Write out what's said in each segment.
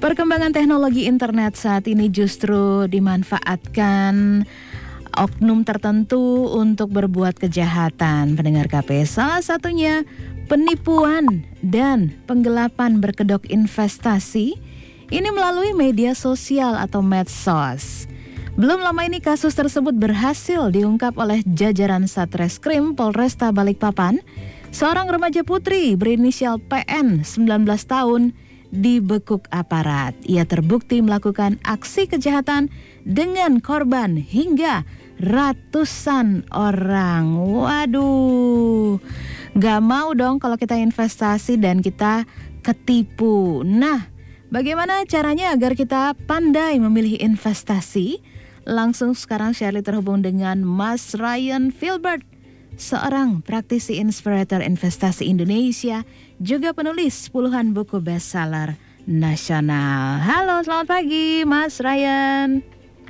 Perkembangan teknologi internet saat ini justru dimanfaatkan oknum tertentu untuk berbuat kejahatan. Pendengar KP, salah satunya penipuan dan penggelapan berkedok investasi ini melalui media sosial atau medsos. Belum lama ini kasus tersebut berhasil diungkap oleh jajaran Satreskrim Polresta Balikpapan. Seorang remaja putri berinisial PN 19 tahun dibekuk aparat. Ia terbukti melakukan aksi kejahatan dengan korban hingga ratusan orang. Waduh, gak mau dong kalau kita investasi dan kita ketipu. Nah, bagaimana caranya agar kita pandai memilih investasi? Langsung sekarang Shirley terhubung dengan Mas Ryan Filbert, seorang praktisi inspirator investasi Indonesia, juga penulis puluhan buku bestseller nasional. Halo, selamat pagi Mas Ryan.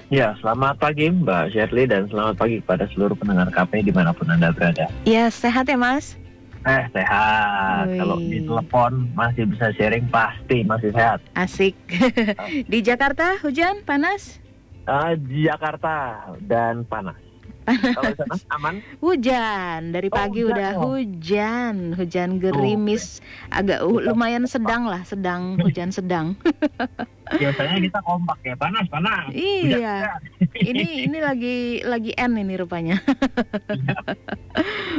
Ya, selamat pagi Mbak Shirley dan selamat pagi kepada seluruh pendengar KP dimanapun Anda berada. Ya, sehat ya Mas? Sehat. Wih. Kalau di telepon masih bisa sharing, pasti masih sehat. Asik. Di Jakarta hujan, panas? Di Jakarta dan panas. Kalau di sana aman? Hujan, dari pagi hujan, udah hujan gerimis, agak lumayan sedang lah, hujan sedang. Biasanya kita kompak ya, panas. Iya, ini lagi N ini rupanya.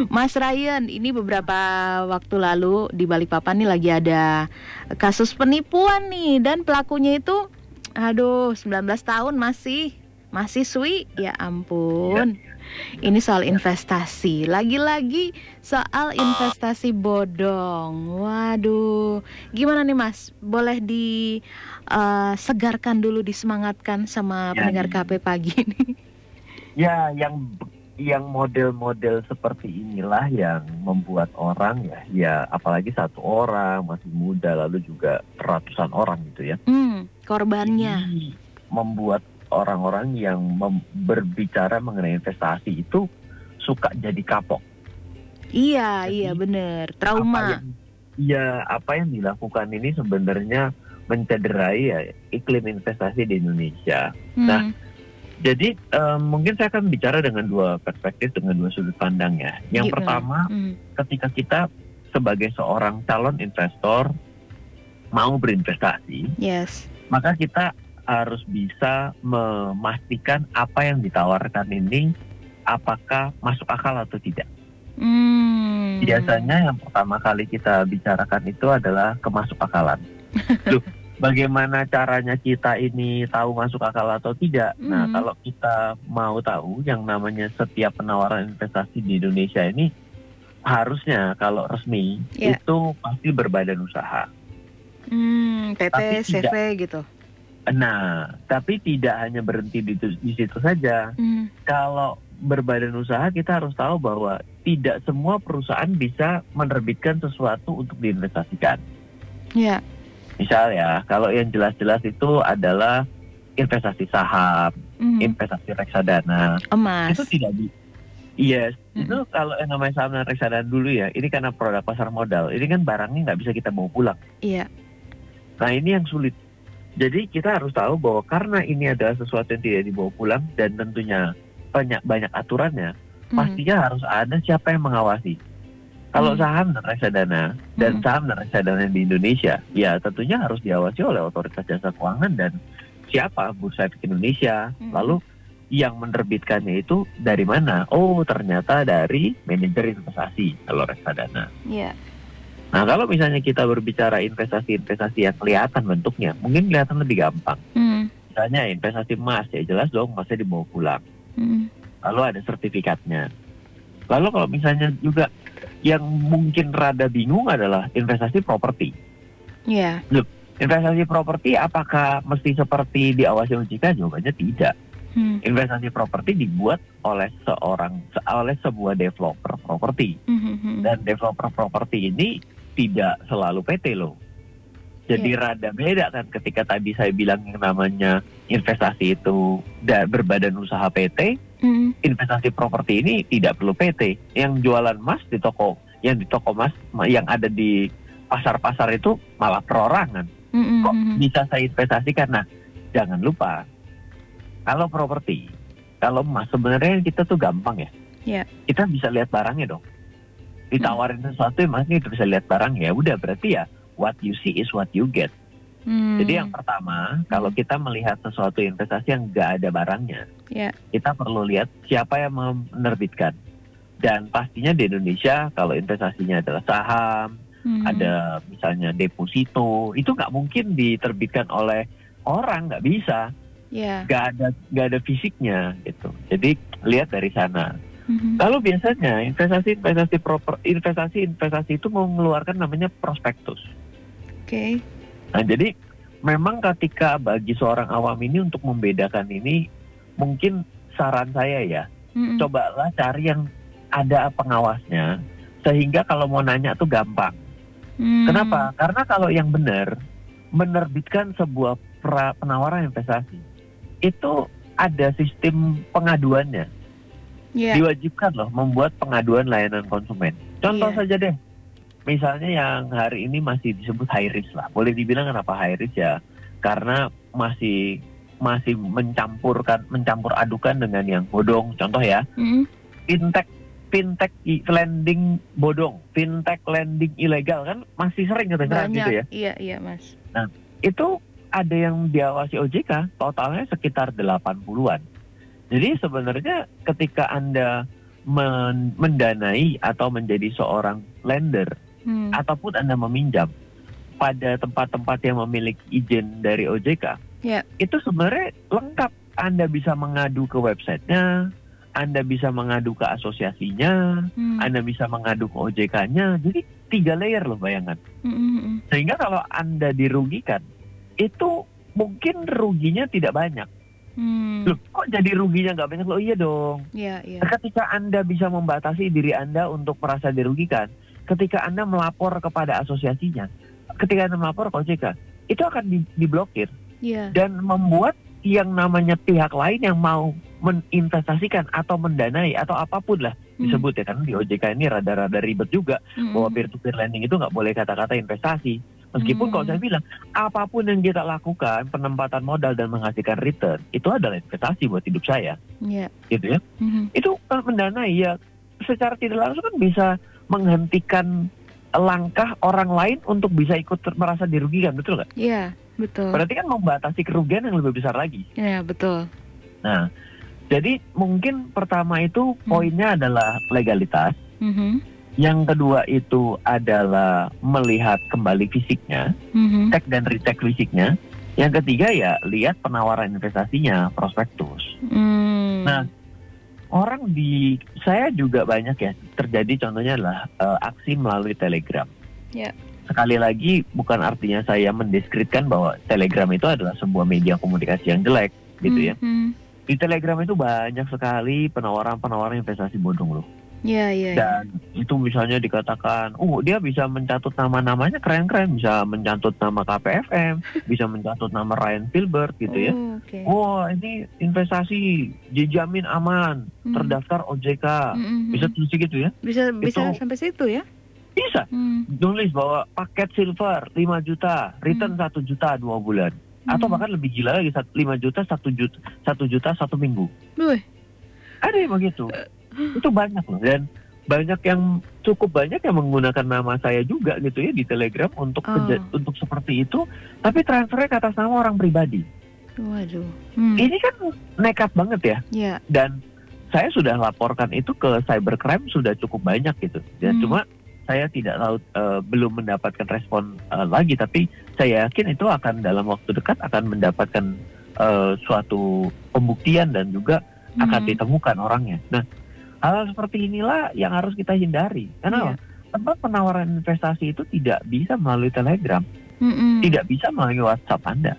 Mas Ryan, ini beberapa waktu lalu di Balikpapan nih lagi ada kasus penipuan nih, dan pelakunya itu, 19 tahun mahasiswi, ya ampun. Ini soal investasi, lagi-lagi soal investasi bodong. Waduh, gimana nih Mas? Boleh disegarkan dulu, disemangatkan sama pendengar KP pagi ini. Ya, yang model-model seperti inilah yang membuat orang ya apalagi satu orang masih muda lalu juga ratusan orang gitu ya. Korbannya. Ini membuat orang-orang yang berbicara mengenai investasi itu suka jadi kapok. Iya bener, trauma. Apa yang dilakukan ini sebenarnya mencederai iklim investasi di Indonesia. Nah, jadi mungkin saya akan bicara dengan dua perspektif, dengan dua sudut pandang ya. Yang pertama, ketika kita sebagai seorang calon investor mau berinvestasi, maka kita harus bisa memastikan apa yang ditawarkan ini apakah masuk akal atau tidak. Biasanya yang pertama kali kita bicarakan itu adalah kemasukakalan. Loh, bagaimana caranya kita ini tahu masuk akal atau tidak? Nah, kalau kita mau tahu yang namanya setiap penawaran investasi di Indonesia ini harusnya kalau resmi itu pasti berbadan usaha. PT, CV gitu. Nah, tapi tidak hanya berhenti di situ saja. Kalau berbadan usaha kita harus tahu bahwa tidak semua perusahaan bisa menerbitkan sesuatu untuk diinvestasikan. Iya. Misal ya, kalau yang jelas-jelas itu adalah investasi saham, investasi reksadana. Emas. Itu tidak itu kalau yang namanya saham dan reksadana dulu ya, ini karena produk pasar modal. Ini kan barangnya nggak bisa kita bawa pulang. Iya. Nah, ini yang sulit. Jadi kita harus tahu bahwa karena ini adalah sesuatu yang tidak dibawa pulang dan tentunya banyak aturannya, pastinya harus ada siapa yang mengawasi. Kalau saham dan reksadana di Indonesia, ya tentunya harus diawasi oleh Otoritas Jasa Keuangan dan siapa Bursa Efek Indonesia. Lalu yang menerbitkannya itu dari mana? Oh, ternyata dari manajer investasi kalau reksadana. Iya. Nah, kalau misalnya kita berbicara investasi-investasi yang kelihatan bentuknya, mungkin kelihatan lebih gampang. Misalnya investasi emas, ya jelas dong emasnya dibawa pulang. Lalu ada sertifikatnya. Lalu kalau misalnya juga yang mungkin rada bingung adalah investasi properti. Iya. Loh, investasi properti apakah mesti seperti diawasi OJK? Jawabannya tidak. Investasi properti dibuat oleh sebuah developer properti. Dan developer properti ini tidak selalu PT loh. Jadi rada beda kan ketika tadi saya bilang yang namanya investasi itu berbadan usaha PT, investasi properti ini tidak perlu PT. Yang jualan emas di toko, yang di toko emas yang ada di pasar-pasar itu malah perorangan. Kok bisa saya investasi? Karena jangan lupa, kalau properti, kalau emas sebenarnya kita tuh gampang ya. Yeah. Kita bisa lihat barangnya dong. Ditawarin sesuatu emasnya kita bisa lihat barang, ya udah berarti ya what you see is what you get. Jadi yang pertama, kalau kita melihat sesuatu investasi yang nggak ada barangnya, kita perlu lihat siapa yang menerbitkan. Dan pastinya di Indonesia kalau investasinya adalah saham, ada misalnya deposito, itu nggak mungkin diterbitkan oleh orang, nggak bisa, nggak ada fisiknya gitu. Jadi lihat dari sana. Lalu biasanya investasi itu mengeluarkan namanya prospektus. Oke. Nah, jadi memang ketika bagi seorang awam ini untuk membedakan ini, mungkin saran saya ya, cobalah cari yang ada pengawasnya, sehingga kalau mau nanya tuh gampang. Kenapa? Karena kalau yang benar, menerbitkan sebuah penawaran investasi, itu ada sistem pengaduannya. Diwajibkan loh membuat pengaduan layanan konsumen. Contoh saja deh. Misalnya yang hari ini masih disebut high risk lah. Boleh dibilang kenapa high risk ya? Karena masih mencampur adukan dengan yang bodong. Contoh ya, fintech lending bodong, fintech lending ilegal kan masih sering kedengeran gitu ya. Iya Mas. Nah, itu ada yang diawasi OJK, totalnya sekitar 80-an. Jadi sebenarnya ketika Anda mendanai atau menjadi seorang lender, ataupun Anda meminjam pada tempat-tempat yang memiliki izin dari OJK, itu sebenarnya lengkap. Anda bisa mengadu ke websitenya, Anda bisa mengadu ke asosiasinya, Anda bisa mengadu ke OJK-nya. Jadi 3 layer loh, bayangan. Sehingga kalau Anda dirugikan, itu mungkin ruginya tidak banyak. Loh, kok jadi ruginya nggak banyak? Loh iya dong. Ketika Anda bisa membatasi diri Anda untuk merasa dirugikan, ketika Anda melapor kepada asosiasinya, ketika Anda melapor ke OJK, itu akan diblokir. Dan membuat yang namanya pihak lain yang mau meninvestasikan atau mendanai atau apapun lah disebut ya, karena di OJK ini rada-rada ribet juga, bahwa peer-to-peer lending itu nggak boleh kata-kata investasi. Meskipun kalau saya bilang, apapun yang kita lakukan, penempatan modal dan menghasilkan return, itu adalah investasi buat hidup saya. Gitu ya. Itu mendanai ya, secara tidak langsung kan bisa menghentikan langkah orang lain untuk bisa ikut merasa dirugikan, betul nggak? Iya, betul. Berarti kan membatasi kerugian yang lebih besar lagi. Iya, betul. Nah, jadi mungkin pertama itu poinnya adalah legalitas. Yang kedua itu adalah melihat kembali fisiknya, cek dan recheck fisiknya. Yang ketiga ya lihat penawaran investasinya, prospektus. Nah, saya juga banyak ya terjadi, contohnya adalah aksi melalui Telegram. Sekali lagi bukan artinya saya mendeskripsikan bahwa Telegram itu adalah sebuah media komunikasi yang jelek gitu ya. Di Telegram itu banyak sekali penawaran investasi bodong loh. Dan itu misalnya dikatakan, dia bisa mencatut nama-namanya keren-keren, bisa mencatut nama KPFM, bisa mencatut nama Ryan Filbert gitu ya. Wah, ini investasi dijamin aman, terdaftar OJK, bisa tulis gitu ya. Bisa sampai situ ya? Bisa. Tulis bahwa paket silver 5 juta, return 1 juta 2 bulan. Atau bahkan lebih gila lagi, 5 juta 1 juta 1 minggu. Ada yang begitu. Itu banyak loh, dan cukup banyak yang menggunakan nama saya juga gitu ya di Telegram untuk seperti itu, tapi transfernya ke atas nama orang pribadi. Waduh. Ini kan nekat banget ya. Dan saya sudah laporkan itu ke cybercrime sudah cukup banyak gitu. Dan cuma saya tidak tahu, belum mendapatkan respon lagi, tapi saya yakin itu akan dalam waktu dekat akan mendapatkan suatu pembuktian dan juga akan ditemukan orangnya. Nah, hal seperti inilah yang harus kita hindari. Karena tempat penawaran investasi itu tidak bisa melalui Telegram, tidak bisa melalui WhatsApp Anda.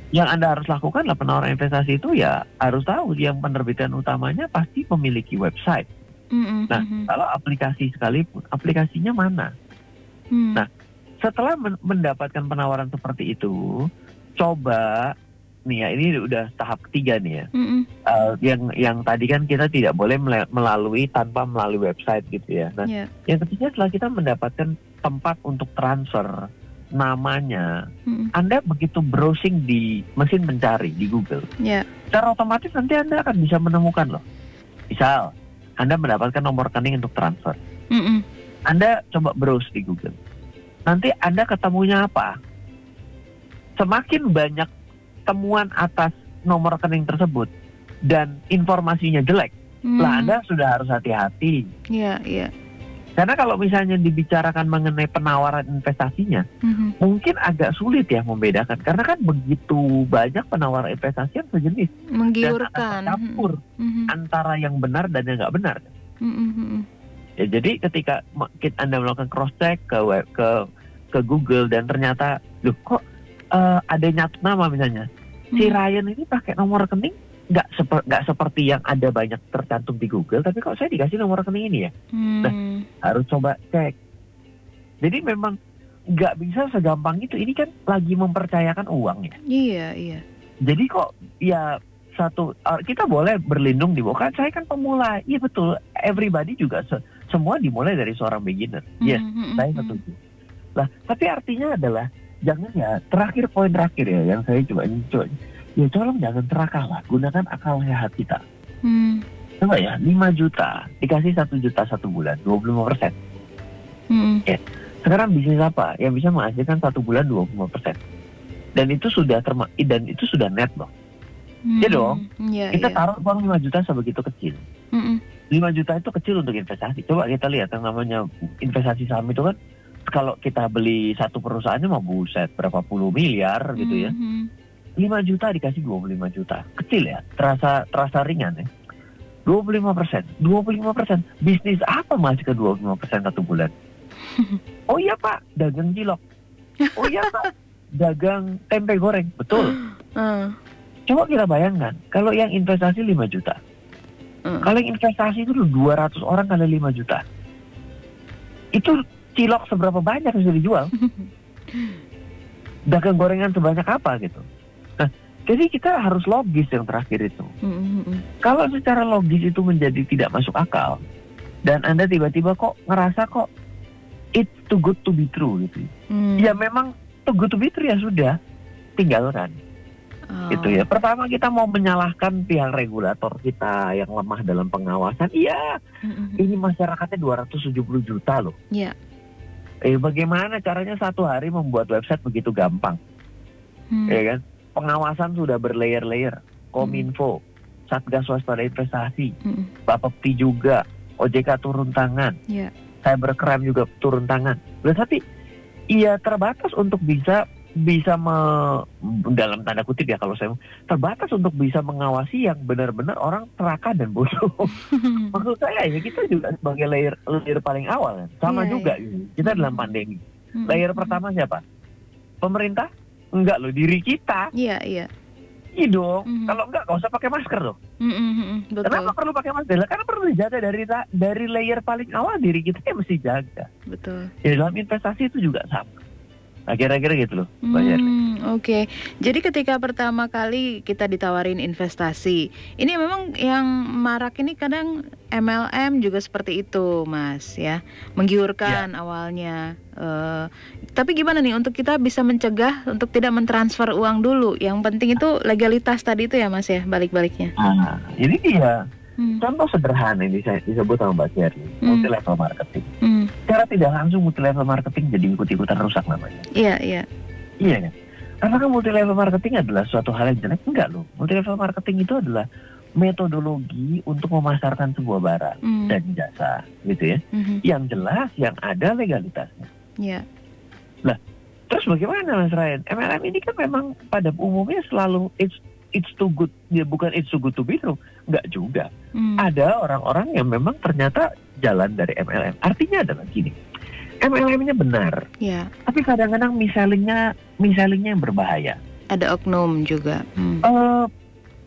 Yang Anda harus lakukan adalah penawaran investasi itu ya harus tahu yang penerbitan utamanya pasti memiliki website. Nah, kalau aplikasi sekalipun, aplikasinya mana? Nah, setelah mendapatkan penawaran seperti itu, coba nih ya, ini udah tahap ketiga nih ya. Yang tadi kan kita tidak boleh tanpa melalui website gitu ya. Nah, yang ketiga setelah kita mendapatkan tempat untuk transfer namanya, Anda begitu browsing di mesin pencari di Google, secara otomatis nanti Anda akan bisa menemukan loh. Misal, Anda mendapatkan nomor rekening untuk transfer. Anda coba browse di Google. Nanti Anda ketemunya apa? Semakin banyak temuan atas nomor rekening tersebut dan informasinya jelek, lah Anda sudah harus hati-hati. Iya. Karena kalau misalnya dibicarakan mengenai penawaran investasinya, mungkin agak sulit ya membedakan. Karena kan begitu banyak penawaran investasi yang sejenis. Menggiurkan. Dan campur antara yang benar dan yang nggak benar. Ya, jadi ketika Anda melakukan cross check ke Google dan ternyata, loh kok ada nyatu nama misalnya, si Ryan ini pakai nomor rekening nggak seperti yang ada banyak tercantum di Google, tapi kok saya dikasih nomor rekening ini ya? Nah, harus coba cek. Jadi memang nggak bisa segampang itu. Ini kan lagi mempercayakan uang ya. Iya. Jadi kok ya kita boleh berlindung di bawah. Saya kan pemula. Iya betul. Everybody juga semua dimulai dari seorang beginner. Yes, saya setuju. Lah, tapi artinya adalah jangan ya. Poin terakhir ya yang saya coba. Ya tolong jangan serakah lah, gunakan akal sehat kita. Coba ya, 5 juta, dikasih 1 juta 1 bulan, 25%. Ya, sekarang bisnis apa yang bisa menghasilkan 1 bulan 25%? Dan itu sudah net loh. Ya dong, kita taruh uang 5 juta sebegitu kecil. 5 juta itu kecil untuk investasi. Coba kita lihat yang namanya investasi saham itu kan, kalau kita beli satu perusahaannya mau buset, berapa puluh miliar gitu ya. 5 juta dikasih 25 juta. Kecil ya, terasa ringan ya. 25%. Bisnis apa masih ke 25% 1 bulan? Oh iya Pak, dagang cilok. Oh iya Pak, dagang tempe goreng. Betul. Coba kita bayangkan, kalau yang investasi 5 juta. Kalau yang investasi itu 200 orang kali 5 juta. Itu cilok seberapa banyak yang bisa dijual? Dagang gorengan sebanyak apa gitu? Nah, jadi kita harus logis yang terakhir itu. Kalau secara logis itu menjadi tidak masuk akal, dan Anda tiba-tiba kok ngerasa kok it's too good to be true gitu. Ya memang too good to be true ya sudah, tinggalkan. Itu ya. Pertama kita mau menyalahkan pihak regulator kita yang lemah dalam pengawasan. Iya, ini masyarakatnya 270 juta loh. Iya. Bagaimana caranya satu hari membuat website begitu gampang? Ya kan? Pengawasan sudah berlayer-layer, Kominfo, Satgas Waspada Investasi, Bapepti juga, OJK turun tangan, Cybercrime juga turun tangan. Tapi ia terbatas untuk bisa dalam tanda kutip ya kalau saya terbatas untuk bisa mengawasi yang benar-benar orang serakah dan bodoh. Maksud saya ya kita juga sebagai layer paling awal kan. Sama juga gitu. Kita dalam pandemi. Layer pertama siapa? Pemerintah? Enggak loh, diri kita. Iya. Iya dong. Kalau enggak usah pakai masker loh. Betul. Kenapa perlu pakai masker? Karena perlu dijaga dari layer paling awal, diri kita yang mesti jaga. Betul. Ya, dalam investasi itu juga sama. Nah, kira-kira gitu loh, Oke. Jadi ketika pertama kali kita ditawarin investasi, ini memang yang marak ini kadang MLM juga seperti itu, Mas, ya, menggiurkan awalnya. Tapi gimana nih untuk kita bisa mencegah untuk tidak mentransfer uang dulu? Yang penting itu legalitas tadi itu ya, Mas ya, balik-baliknya. Ini dia. Contoh sederhana yang disebut sama Mbak Cherry, multi level marketing. Secara tidak langsung multi level marketing jadi ikut-ikutan rusak namanya. Iya kan? Karena kan multi level marketing adalah suatu hal yang jelek. Enggak loh. Multi level marketing itu adalah metodologi untuk memasarkan sebuah barang dan jasa, gitu ya. Yang jelas, yang ada legalitasnya. Lah, terus bagaimana Mas Ryan? MLM ini kan memang pada umumnya selalu it's too good, ya bukan it's too good to be true, enggak juga. Ada orang-orang yang memang ternyata jalan dari MLM. Artinya adalah gini, MLM-nya benar, tapi kadang-kadang mis-sellingnya yang berbahaya. Ada oknum juga.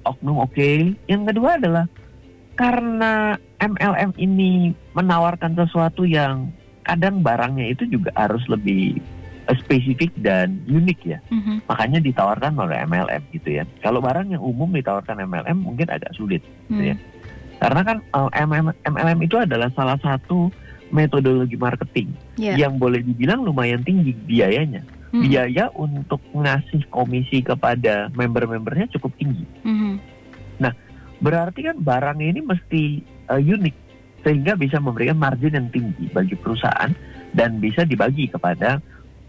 Oknum oke. Yang kedua adalah karena MLM ini menawarkan sesuatu yang kadang barangnya itu juga harus lebih spesifik dan unik ya. Makanya ditawarkan oleh MLM gitu ya. Kalau barang yang umum ditawarkan MLM mungkin agak sulit gitu ya. Karena kan MLM itu adalah salah satu metodologi marketing yang boleh dibilang lumayan tinggi biayanya. biaya untuk ngasih komisi kepada member-membernya cukup tinggi. Nah, berarti kan barang ini mesti unik sehingga bisa memberikan margin yang tinggi bagi perusahaan dan bisa dibagi kepada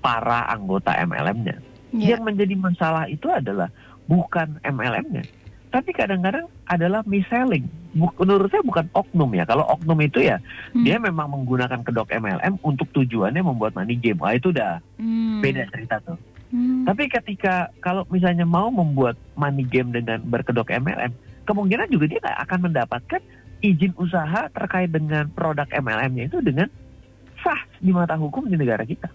para anggota MLM-nya. Yang menjadi masalah itu adalah bukan MLM-nya, tapi kadang-kadang adalah mis-selling. Menurut saya bukan oknum ya. Kalau oknum itu ya dia memang menggunakan kedok MLM untuk tujuannya membuat money game. Wah, itu udah beda cerita tuh. Tapi ketika kalau misalnya mau membuat money game dengan berkedok MLM, kemungkinan juga dia nggak akan mendapatkan izin usaha terkait dengan produk MLM-nya itu dengan sah di mata hukum di negara kita.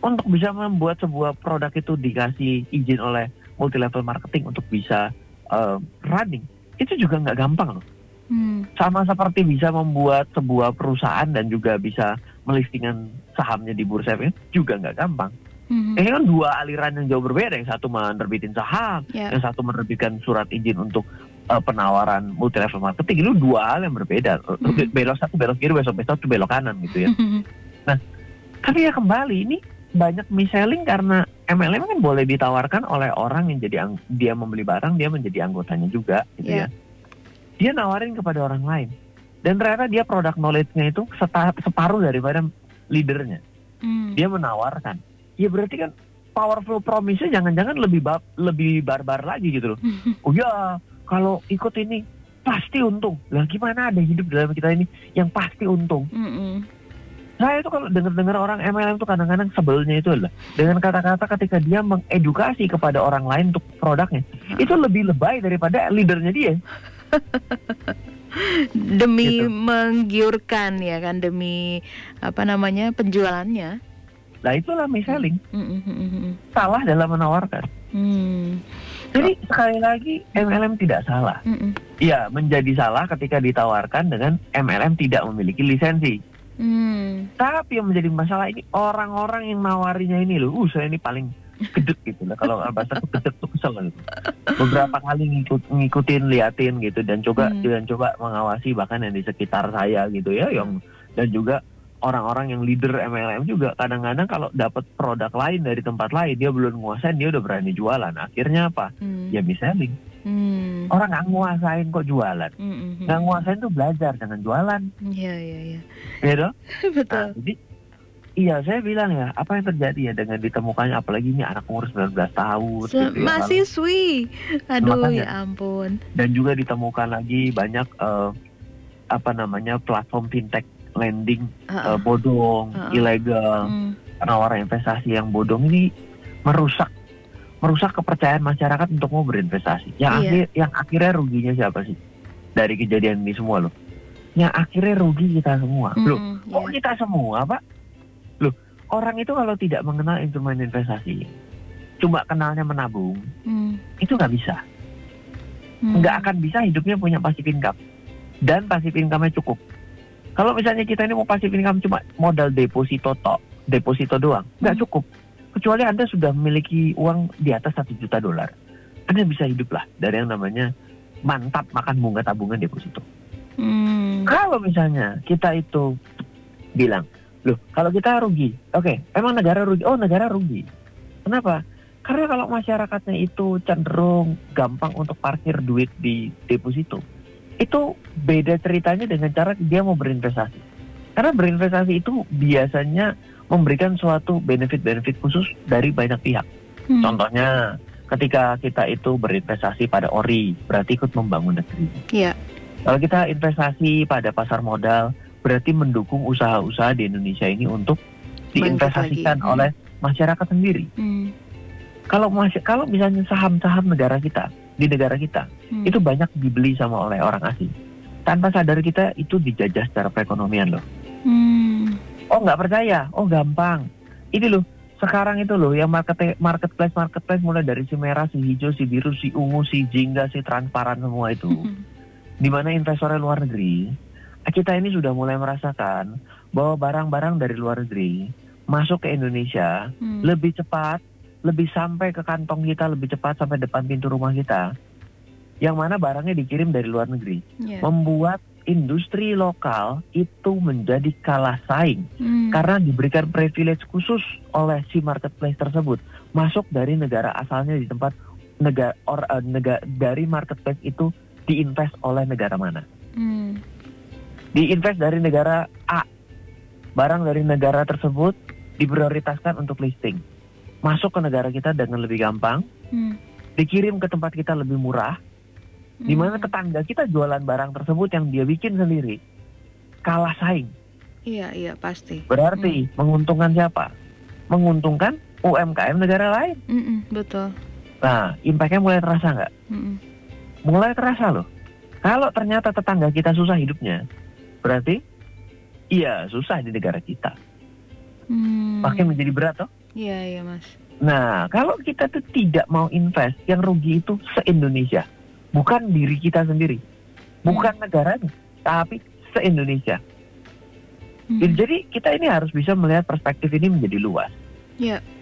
Untuk bisa membuat sebuah produk itu dikasih izin oleh multi level marketing untuk bisa running, itu juga nggak gampang loh. Sama seperti bisa membuat sebuah perusahaan dan juga bisa melistingkan sahamnya di bursa efek juga nggak gampang. Ini kan dua aliran yang jauh berbeda. Yang satu menerbitin saham, yang satu menerbitkan surat izin untuk penawaran multi level marketing. Itu dua hal yang berbeda. Belok satu belok kiri, besok satu belok kanan gitu ya. Nah, tapi ya kembali ini banyak mis-selling karena MLM kan boleh ditawarkan oleh orang yang jadi dia membeli barang, dia menjadi anggotanya juga gitu ya. Dia nawarin kepada orang lain. Dan ternyata dia product knowledge-nya itu separuh daripada leadernya. Dia menawarkan. Ya berarti kan powerful promise-nya jangan-jangan lebih barbar lagi gitu loh. Oh ya, kalau ikut ini pasti untung. Lah gimana ada hidup dalam kita ini yang pasti untung? Saya itu kalau dengar orang MLM itu kadang-kadang sebelnya itu adalah dengan kata-kata ketika dia mengedukasi kepada orang lain untuk produknya, itu lebih lebay daripada leadernya dia. Demi gitu. Menggiurkan ya kan, demi penjualannya. Nah itulah mis-selling. Salah dalam menawarkan. Jadi sekali lagi MLM tidak salah. Ya menjadi salah ketika ditawarkan dengan MLM tidak memiliki lisensi. Tapi yang menjadi masalah ini orang-orang yang nawarinya ini loh, saya ini paling gedek gitu lah. Kalau bahasa tuh gedek tuh kesel gitu. Beberapa kali ngikutin, liatin gitu dan coba mengawasi bahkan yang di sekitar saya gitu ya, yang dan juga orang-orang yang leader MLM juga kadang-kadang kalau dapat produk lain dari tempat lain dia belum nguasain dia udah berani jualan. Akhirnya apa? Ya mis-selling. Orang nggak nguasain kok jualan. Nggak nguasain tuh belajar, jangan jualan. Iya. Gitu? Betul. Nah, jadi iya saya bilang ya, apa yang terjadi ya dengan ditemukannya apalagi ini anak umur 19 tahun. Gitu ya, mahasiswi. Aduh makanya, ya ampun. Dan juga ditemukan lagi banyak platform fintech lending bodong, ilegal, penawaran investasi yang bodong ini merusak kepercayaan masyarakat untuk mau berinvestasi. Yang akhirnya ruginya siapa sih dari kejadian ini semua loh? Yang akhirnya rugi kita semua. Kita semua Pak? Loh, orang itu kalau tidak mengenal instrumen investasi, cuma kenalnya menabung, itu nggak bisa. Nggak akan bisa hidupnya punya passive income. Dan passive income-nya cukup. Kalau misalnya kita ini mau passive income cuma modal deposito doang, nggak cukup. Kecuali Anda sudah memiliki uang di atas $1 juta, Anda bisa hidup lah dari yang namanya mantap makan bunga tabungan deposito. Kalau misalnya kita itu bilang, loh kalau kita rugi, oke, emang negara rugi? Oh negara rugi. Kenapa? Karena kalau masyarakatnya itu cenderung gampang untuk parkir duit di deposito, itu beda ceritanya dengan cara dia mau berinvestasi. Karena berinvestasi itu biasanya memberikan suatu benefit-benefit khusus dari banyak pihak. Contohnya ketika kita itu berinvestasi pada ORI, berarti ikut membangun negeri. Kalau kita investasi pada pasar modal, berarti mendukung usaha-usaha di Indonesia ini untuk diinvestasikan oleh masyarakat sendiri. Kalau misalnya saham-saham negara kita, di negara kita, itu banyak dibeli sama oleh orang asing. Tanpa sadar kita itu dijajah secara perekonomian loh. Oh nggak percaya? Oh gampang. Ini loh, sekarang itu loh yang marketplace mulai dari si merah, si hijau, si biru, si ungu, si jingga, si transparan semua itu. Di mana investornya luar negeri, kita ini sudah mulai merasakan bahwa barang-barang dari luar negeri masuk ke Indonesia lebih cepat, lebih sampai ke kantong kita lebih cepat sampai depan pintu rumah kita. Yang mana barangnya dikirim dari luar negeri. Membuat industri lokal itu menjadi kalah saing karena diberikan privilege khusus oleh si marketplace tersebut, masuk dari negara asalnya di tempat dari marketplace itu diinvest oleh negara mana. Diinvest dari negara A, barang dari negara tersebut diprioritaskan untuk listing, masuk ke negara kita dengan lebih gampang, dikirim ke tempat kita lebih murah, di mana tetangga kita jualan barang tersebut yang dia bikin sendiri, kalah saing. Iya pasti. Berarti menguntungkan siapa? Menguntungkan UMKM negara lain. Betul. Nah, impact-nya mulai terasa nggak? Mulai terasa loh. Kalau ternyata tetangga kita susah hidupnya, berarti iya susah di negara kita. Makin menjadi berat toh? Iya Mas. Nah, kalau kita tuh tidak mau invest, yang rugi itu se-Indonesia. Bukan diri kita sendiri, bukan negaranya, tapi se-Indonesia. Jadi kita ini harus bisa melihat perspektif ini menjadi luas.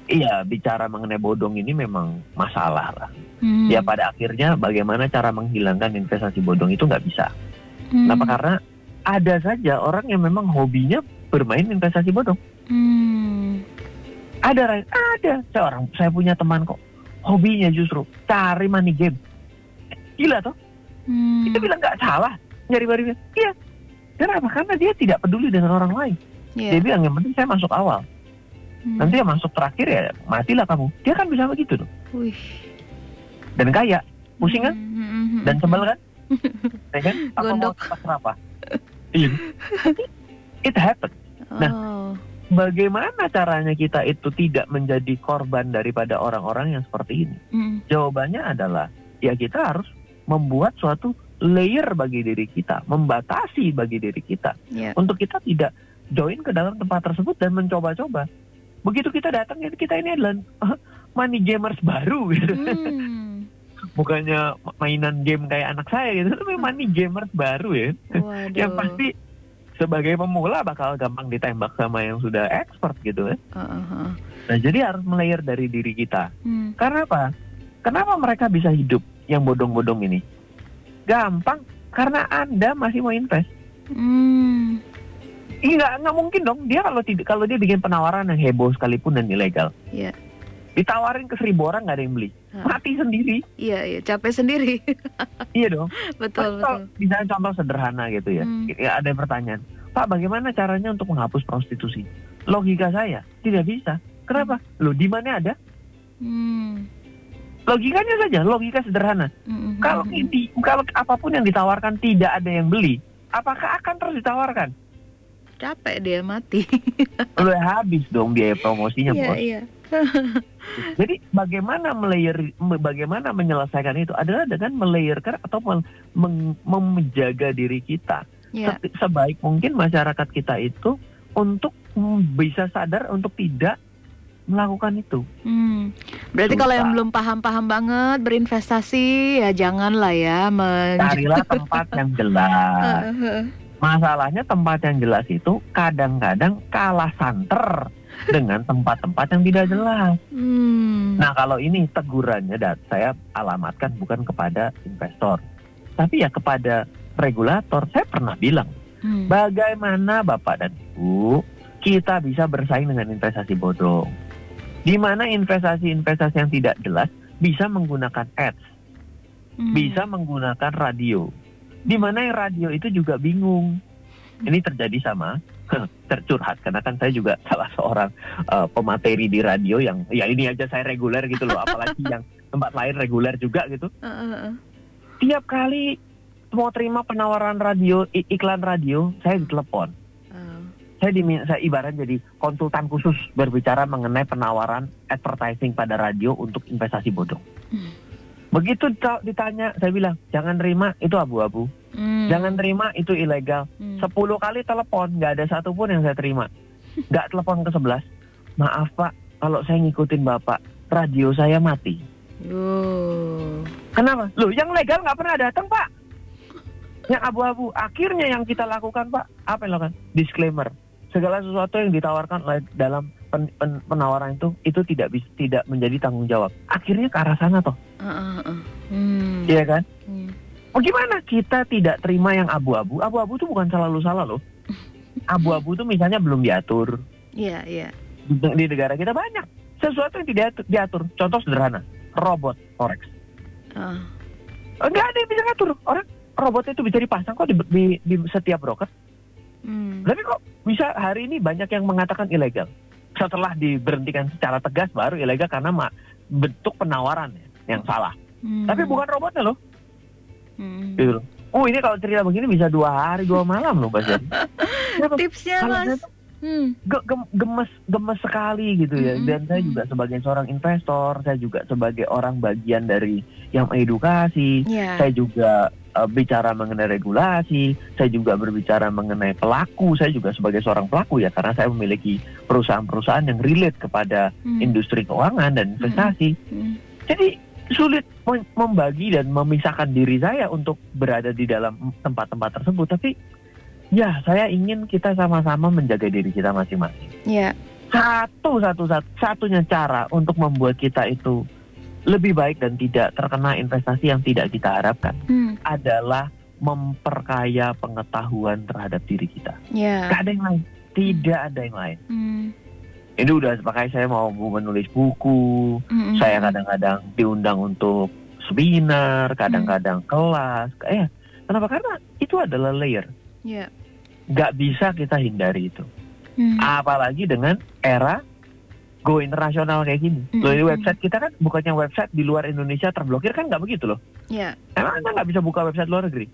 Iya, bicara mengenai bodong ini memang masalah lah. Ya pada akhirnya bagaimana cara menghilangkan investasi bodong itu nggak bisa. Kenapa? Karena ada saja orang yang memang hobinya bermain investasi bodong. Ada. Saya punya teman kok, hobinya justru cari money game. Gila toh? Itu bilang nggak salah nyari money game. Iya. Kenapa? Karena dia tidak peduli dengan orang lain. Dia bilang yang penting saya masuk awal. Nanti yang masuk terakhir ya matilah kamu. Dia kan bisa begitu tuh. Dan kaya, pusing kan? Dan sebel kan? Ya kan? Gondok. Apa? It happened. Nah, bagaimana caranya kita itu tidak menjadi korban daripada orang-orang yang seperti ini? Jawabannya adalah ya kita harus membuat suatu layer bagi diri kita, membatasi bagi diri kita, untuk kita tidak join ke dalam tempat tersebut dan mencoba-coba. Begitu kita datang, kita ini adalah money gamers baru gitu. Bukannya mainan game kayak anak saya gitu, tapi money gamers baru ya. Yang pasti sebagai pemula bakal gampang ditembak sama yang sudah expert gitu ya. Nah, jadi harus melayer dari diri kita. Karena apa? Kenapa mereka bisa hidup yang bodong-bodong ini? Gampang, karena Anda masih mau invest. Nggak mungkin dong dia kalau dia bikin penawaran yang heboh sekalipun dan ilegal. Ditawarin ke 1.000 orang nggak ada yang beli, mati sendiri. Iya, capek sendiri. Iya dong. Betul. Misalnya contoh sederhana gitu ya. Ada pertanyaan, Pak, bagaimana caranya untuk menghapus prostitusi? Logika saya tidak bisa. Kenapa? Loh, di mana ada? Logikanya saja, logika sederhana. Kalau apapun yang ditawarkan tidak ada yang beli, apakah akan terus ditawarkan? Capek dia, mati. Udah habis dong biaya promosinya, bos. Iya. Jadi bagaimana menyelesaikan itu adalah dengan melayerkan atau menjaga diri kita. Sebaik mungkin masyarakat kita itu untuk bisa sadar untuk tidak melakukan itu. Berarti kalau yang belum paham banget berinvestasi ya janganlah ya. Carilah tempat yang jelas. Masalahnya tempat yang jelas itu kadang-kadang kalah santer dengan tempat-tempat yang tidak jelas. Nah, kalau ini tegurannya saya alamatkan bukan kepada investor, tapi ya kepada regulator. Saya pernah bilang, bagaimana Bapak dan Ibu kita bisa bersaing dengan investasi bodong? Di mana investasi-investasi yang tidak jelas bisa menggunakan ads, bisa menggunakan radio. Di mana yang radio itu juga bingung. Ini terjadi sama tercurhat karena kan saya juga salah seorang pemateri di radio yang ya ini aja saya reguler gitu loh, apalagi yang tempat lain reguler juga gitu. Tiap kali mau terima penawaran radio, iklan radio, saya ditelepon. Saya ibarat jadi konsultan khusus berbicara mengenai penawaran advertising pada radio untuk investasi bodong. Begitu ditanya, saya bilang, jangan terima, itu abu-abu. Jangan terima, itu ilegal. 10 kali telepon, nggak ada satupun yang saya terima. Nggak telepon ke 11. Maaf Pak, kalau saya ngikutin Bapak, radio saya mati. Kenapa? Loh, yang legal nggak pernah datang Pak. Yang abu-abu. Akhirnya yang kita lakukan Pak, apa yang lakukan? Disclaimer. Segala sesuatu yang ditawarkan dalam penawaran itu tidak menjadi tanggung jawab. Akhirnya ke arah sana toh. Iya kan? Gimana kita tidak terima yang abu-abu? Abu-abu itu bukan selalu salah loh. Abu-abu itu misalnya belum diatur. Iya, iya. Di negara kita banyak sesuatu yang tidak diatur. Contoh sederhana, robot forex. Nggak ada yang bisa ngatur. Orang robotnya itu bisa dipasang kok di setiap broker. Tapi kok bisa hari ini banyak yang mengatakan ilegal. Setelah diberhentikan secara tegas baru ilegal karena bentuk penawaran yang salah. Tapi bukan robotnya loh. Gitu. Ini kalau cerita begini bisa 2 hari 2 malam loh Mas. Tipsnya Mas. Gemes sekali gitu ya. Dan saya juga sebagai seorang investor, saya juga sebagai orang bagian dari yang edukasi, saya juga bicara mengenai regulasi, saya juga berbicara mengenai pelaku, saya juga sebagai seorang pelaku ya, karena saya memiliki perusahaan-perusahaan yang relate kepada industri keuangan dan investasi. Jadi sulit membagi dan memisahkan diri saya untuk berada di dalam tempat-tempat tersebut, tapi ya saya ingin kita sama-sama menjaga diri kita masing-masing. Satu-satunya cara untuk membuat kita itu lebih baik dan tidak terkena investasi yang tidak kita harapkan adalah memperkaya pengetahuan terhadap diri kita. Gak ada yang lain, tidak ada yang lain. Ini udah makanya saya mau menulis buku, saya kadang-kadang diundang untuk seminar, kadang-kadang kelas. Kenapa? Karena itu adalah layer. Gak bisa kita hindari itu. Apalagi dengan era go internasional kayak gini. Loh, di website kita kan bukannya website di luar Indonesia terblokir, kan nggak begitu loh. Emang Anda nggak bisa buka website luar negeri?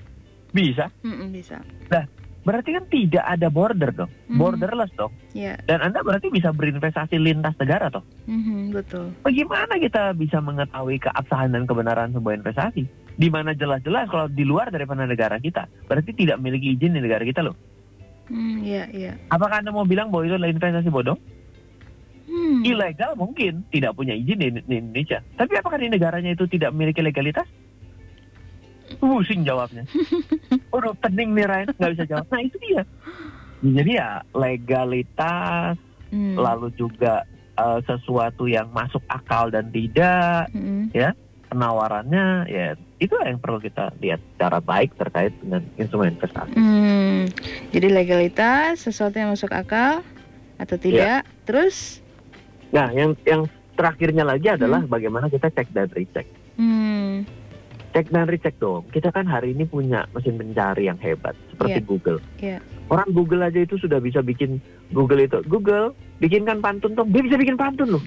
Bisa. Bisa. Nah, berarti kan tidak ada border dong, borderless dong. Dan Anda berarti bisa berinvestasi lintas negara toh. Betul. Bagaimana kita bisa mengetahui keabsahan dan kebenaran sebuah investasi? Di mana jelas-jelas kalau di luar daripada negara kita, berarti tidak memiliki izin di negara kita loh. Apakah Anda mau bilang bahwa itu adalah investasi bodong? Ilegal mungkin, tidak punya izin di Indonesia. Tapi apakah di negaranya itu tidak memiliki legalitas? Pusing jawabnya. Pening nih Ryan, nggak bisa jawab. Nah itu dia. Jadi ya legalitas, lalu juga sesuatu yang masuk akal dan tidak, ya penawarannya, ya itu yang perlu kita lihat secara baik terkait dengan instrumen investasi. Jadi legalitas, sesuatu yang masuk akal atau tidak, terus? Nah, yang terakhirnya lagi adalah bagaimana kita cek dan recheck. Cek dan recheck dong. Kita kan hari ini punya mesin pencari yang hebat seperti Google. Orang Google aja itu sudah bisa bikin Google bikinkan pantun dong. Dia bisa bikin pantun loh.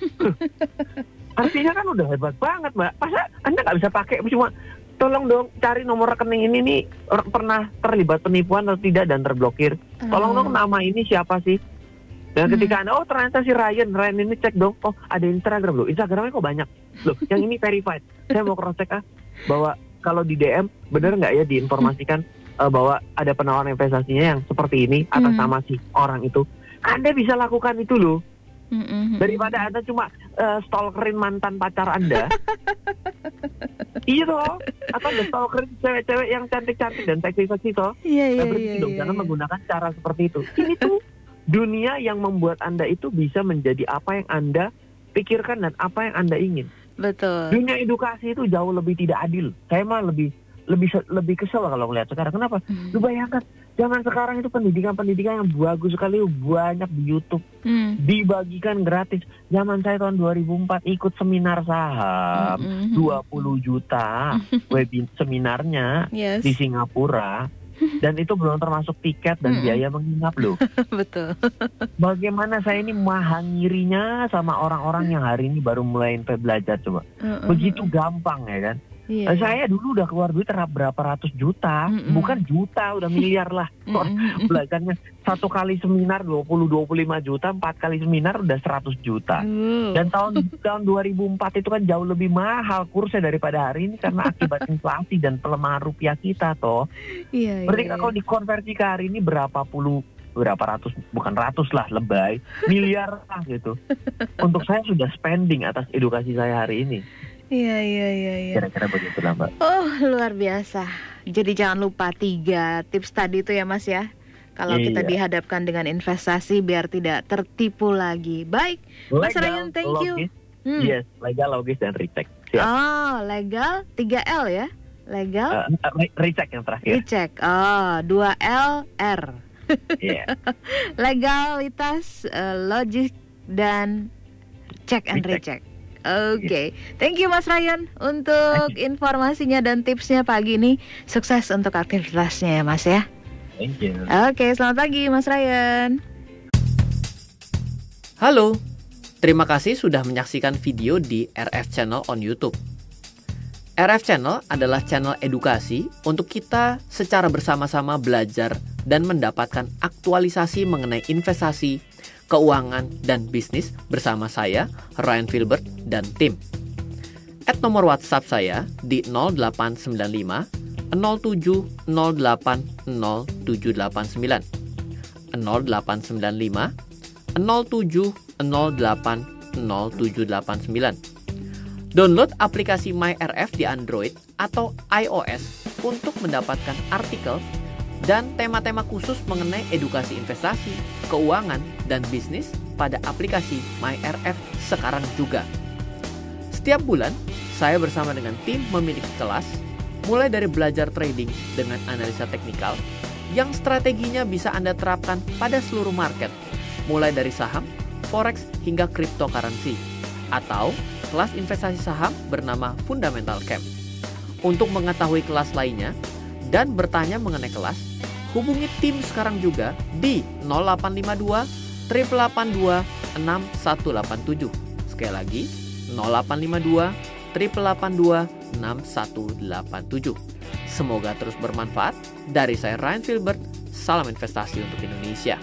Artinya kan udah hebat banget, Mbak. Masa Anda nggak bisa pakai cuma tolong dong cari nomor rekening ini nih pernah terlibat penipuan atau tidak dan terblokir. Tolong dong nama ini siapa sih? Dan ketika Anda, ternyata si Ryan ini cek dong, ada Instagram loh, Instagramnya kok banyak loh, yang ini verified. Saya mau cross check bahwa kalau di DM benar nggak ya diinformasikan bahwa ada penawaran investasinya yang seperti ini atas nama si orang itu. Anda bisa lakukan itu loh, daripada Anda cuma stalkerin mantan pacar Anda. Iya toh, atau stalkerin cewek-cewek yang cantik-cantik dan seksi-seksi toh. Berarti dong, jangan menggunakan cara seperti itu. Ini tuh dunia yang membuat Anda itu bisa menjadi apa yang Anda pikirkan dan apa yang Anda ingin. Betul. Dunia edukasi itu jauh lebih tidak adil. Saya mah lebih kesel kalau melihat sekarang. Kenapa? Lu bayangkan, zaman sekarang itu pendidikan yang bagus sekali banyak di YouTube. Dibagikan gratis. Zaman saya tahun 2004 ikut seminar saham 20 juta seminarnya di Singapura. Dan itu belum termasuk tiket dan biaya menginap loh. Betul. Bagaimana saya ini mahangirinya sama orang-orang yang hari ini baru mulai belajar coba. Begitu gampang ya kan. Saya dulu udah keluar duit berapa ratus juta, bukan juta, udah miliar lah. Belajarnya satu kali seminar 20-25 juta, 4 kali seminar udah 100 juta. Dan tahun 2004 itu kan jauh lebih mahal kursnya daripada hari ini karena akibat inflasi dan pelemahan rupiah kita toh. Berarti kalau dikonversi ke hari ini berapa ratus, bukan ratus lah, lebay, miliar lah gitu. Untuk saya sudah spending atas edukasi saya hari ini. Iya. Kira-kira begitulah Mbak. Luar biasa. Jadi jangan lupa 3 tips tadi itu ya Mas ya. Kalau kita dihadapkan dengan investasi biar tidak tertipu lagi. Baik, Mas Ryan, thank you. Yes, legal, logis, dan recheck. Siap. Legal, 3L ya. Legal? Recheck yang terakhir. Recheck. Oh, 2LR. Iya. Legalitas, logik, dan check and recheck. Oke. Thank you Mas Ryan untuk informasinya dan tipsnya pagi ini. Sukses untuk aktivitasnya ya Mas ya. Thank you. Oke, selamat pagi Mas Ryan. Halo, terima kasih sudah menyaksikan video di RF Channel on YouTube. RF Channel adalah channel edukasi untuk kita secara bersama-sama belajar dan mendapatkan aktualisasi mengenai investasi, keuangan, dan bisnis bersama saya, Ryan Filbert, dan tim. Add nomor WhatsApp saya di 0895 07 08 0789 0895 07 08 0789. Download aplikasi MyRF di Android atau iOS untuk mendapatkan artikel dan tema-tema khusus mengenai edukasi investasi, keuangan, dan bisnis pada aplikasi MyRF sekarang juga. Setiap bulan, saya bersama dengan tim memiliki kelas, mulai dari belajar trading dengan analisa teknikal, yang strateginya bisa Anda terapkan pada seluruh market, mulai dari saham, forex, hingga cryptocurrency, atau kelas investasi saham bernama Fundamental Camp. Untuk mengetahui kelas lainnya dan bertanya mengenai kelas, hubungi tim sekarang juga di 0852 882 6187. Sekali lagi, 0852 882 6187. Semoga terus bermanfaat. Dari saya Ryan Filbert, salam investasi untuk Indonesia.